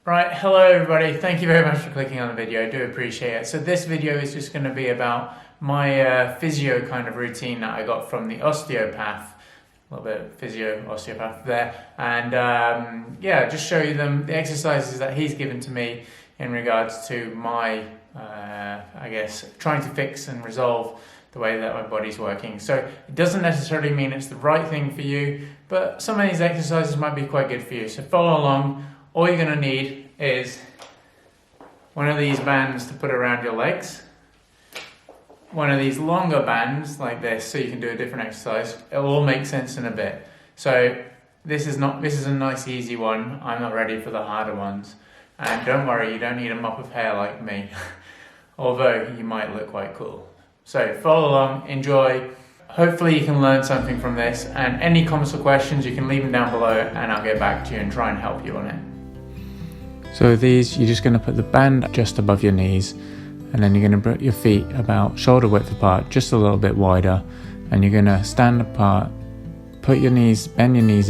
Right, hello everybody, thank you very much for clicking on the video, I do appreciate it. So this video is just going to be about my physio kind of routine that I got from the osteopath, a little bit of physio osteopath there, and yeah, just show you the exercises that he's given to me in regards to my, I guess, trying to fix and resolve the way that my body's working. So it doesn't necessarily mean it's the right thing for you, but some of these exercises might be quite good for you, so follow along. All you're going to need is one of these bands to put around your legs, one of these longer bands like this so you can do a different exercise. It'll all make sense in a bit. So this is a nice easy one. I'm not ready for the harder ones. And don't worry, you don't need a mop of hair like me, although you might look quite cool. So follow along, enjoy. Hopefully you can learn something from this, and any comments or questions you can leave them down below and I'll get back to you and try and help you on it. So with these, you're just going to put the band just above your knees, and then you're going to put your feet about shoulder width apart, just a little bit wider, and you're going to stand apart, bend your knees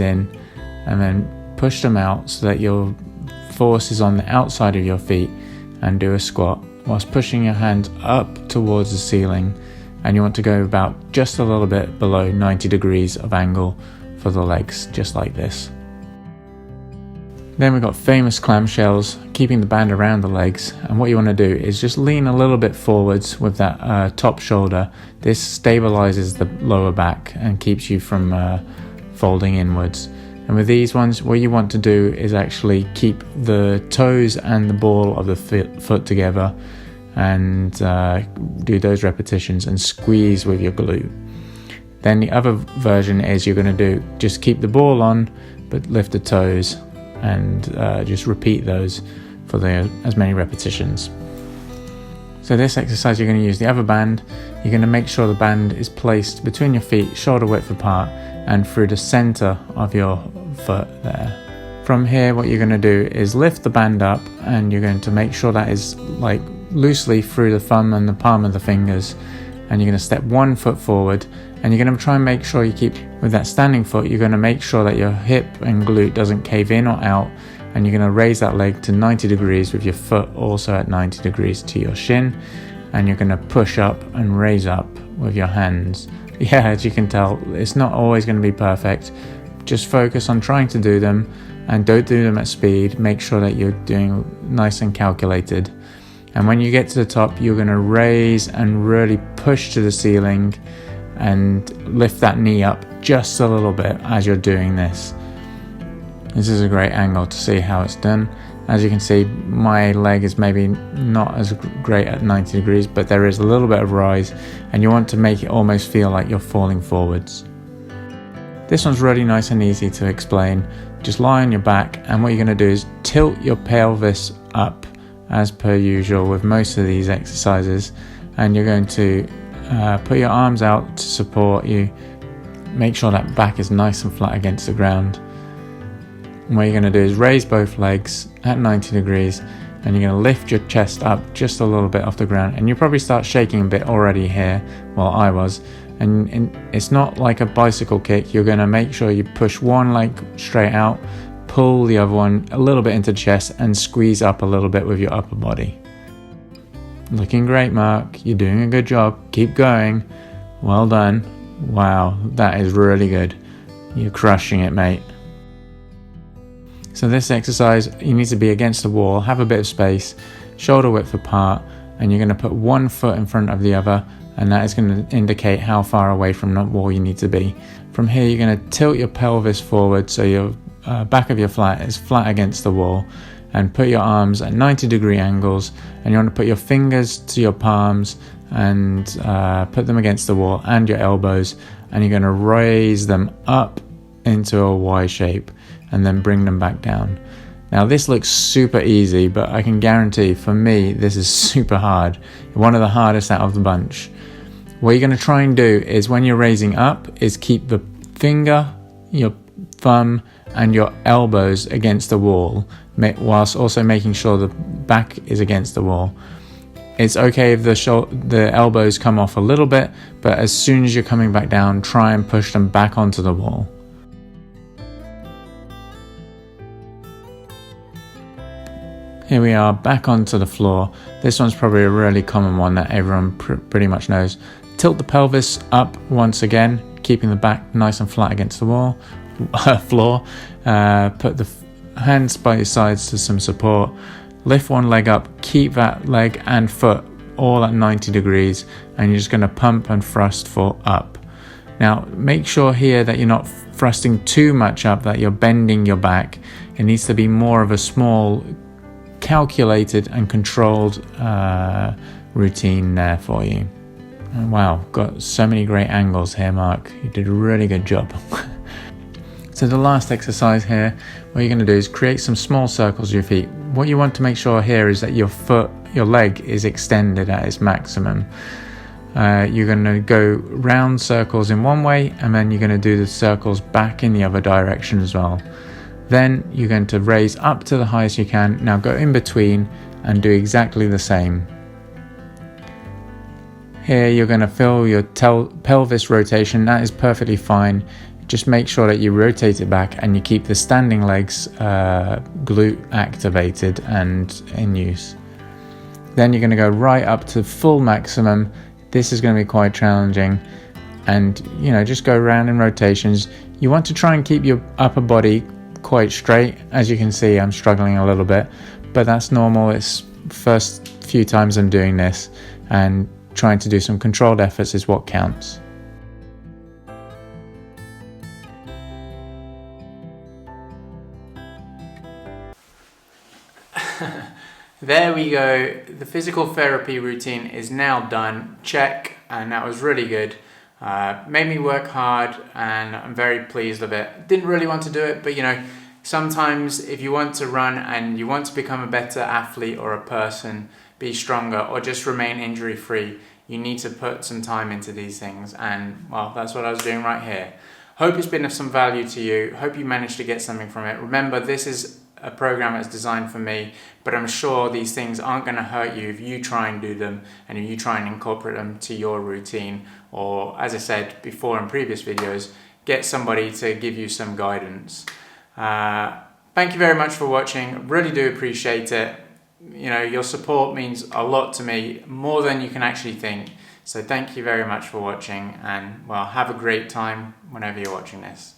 in, and then push them out so that your force is on the outside of your feet, and do a squat whilst pushing your hands up towards the ceiling, and you want to go about just a little bit below 90 degrees of angle for the legs, just like this. Then we've got famous clamshells, keeping the band around the legs, and what you want to do is just lean a little bit forwards with that top shoulder. This stabilizes the lower back and keeps you from folding inwards. And with these ones, what you want to do is actually keep the toes and the ball of the foot together, and do those repetitions and squeeze with your glute. Then the other version is you're going to do just keep the ball on but lift the toes, and just repeat those for as many repetitions. So this exercise, you're going to use the other band. You're going to make sure the band is placed between your feet, shoulder width apart, and through the center of your foot there. From here, what you're going to do is lift the band up, and you're going to make sure that is like loosely through the thumb and the palm of the fingers, and you're going to step one foot forward, and you're going to try and make sure you keep with that standing foot. You're going to make sure that your hip and glute doesn't cave in or out, and you're going to raise that leg to 90 degrees with your foot also at 90 degrees to your shin, and you're going to push up and raise up with your hands. Yeah, as you can tell, it's not always going to be perfect. Just focus on trying to do them, and don't do them at speed. Make sure that you're doing nice and calculated. And when you get to the top, you're going to raise and really push to the ceiling and lift that knee up just a little bit as you're doing this. This is a great angle to see how it's done. As you can see, my leg is maybe not as great at 90 degrees, but there is a little bit of rise, and you want to make it almost feel like you're falling forwards. This one's really nice and easy to explain. Just lie on your back, and what you're going to do is tilt your pelvis up as per usual with most of these exercises, and you're going to put your arms out to support you. Make sure that back is nice and flat against the ground. And what you're going to do is raise both legs at 90 degrees, and you're going to lift your chest up just a little bit off the ground, and you probably start shaking a bit already here, well I was, and it's not like a bicycle kick. You're going to make sure you push one leg straight out, pull the other one a little bit into the chest, and squeeze up a little bit with your upper body. Looking great, Mark. You're doing a good job. Keep going. Well done. Wow, that is really good. You're crushing it, mate. So this exercise, you need to be against the wall, have a bit of space, shoulder width apart, and you're going to put one foot in front of the other, and that is going to indicate how far away from the wall you need to be. From here, you're going to tilt your pelvis forward so your back of your flat is flat against the wall, and put your arms at 90 degree angles, and you want to put your fingers to your palms and put them against the wall and your elbows, and you're going to raise them up into a Y shape and then bring them back down. Now this looks super easy, but I can guarantee for me this is super hard. One of the hardest out of the bunch. What you're going to try and do is when you're raising up is keep the finger, your thumb and your elbows against the wall, whilst also making sure the back is against the wall. It's okay if the elbows come off a little bit, but as soon as you're coming back down, try and push them back onto the wall. Here we are back onto the floor. This one's probably a really common one that everyone pretty much knows. Tilt the pelvis up once again, keeping the back nice and flat against the wall, floor. Put the hands by your sides to some support. Lift one leg up, keep that leg and foot all at 90 degrees, and you're just going to pump and thrust for up. Now make sure here that you're not thrusting too much up, that you're bending your back. It needs to be more of a small, calculated and controlled routine there for you. And wow, got so many great angles here, Mark. You did a really good job. So the last exercise here, what you're going to do is create some small circles with your feet. What you want to make sure here is that your leg is extended at its maximum. You're going to go round circles in one way, and then you're going to do the circles back in the other direction as well. Then you're going to raise up to the highest you can. Now go in between and do exactly the same. Here you're going to feel your pelvis rotation. That is perfectly fine. Just make sure that you rotate it back and you keep the standing legs glute activated and in use. Then you're going to go right up to full maximum. This is going to be quite challenging, and just go around in rotations. You want to try and keep your upper body quite straight. As you can see, I'm struggling a little bit, but that's normal. It's first few times I'm doing this, and trying to do some controlled efforts is what counts. There we go. The physical therapy routine is now done. Check, and that was really good. Made me work hard, and I'm very pleased with it. Didn't really want to do it, but sometimes if you want to run and you want to become a better athlete or a person, be stronger, or just remain injury free, you need to put some time into these things, and well, that's what I was doing right here. Hope it's been of some value to you. Hope you managed to get something from it. Remember, this is a program that's designed for me, but I'm sure these things aren't going to hurt you if you try and do them, and if you try and incorporate them to your routine, or as I said before in previous videos, get somebody to give you some guidance. Thank you very much for watching. Really do appreciate it. Your support means a lot to me, more than you can actually think. So thank you very much for watching, and well, have a great time whenever you're watching this.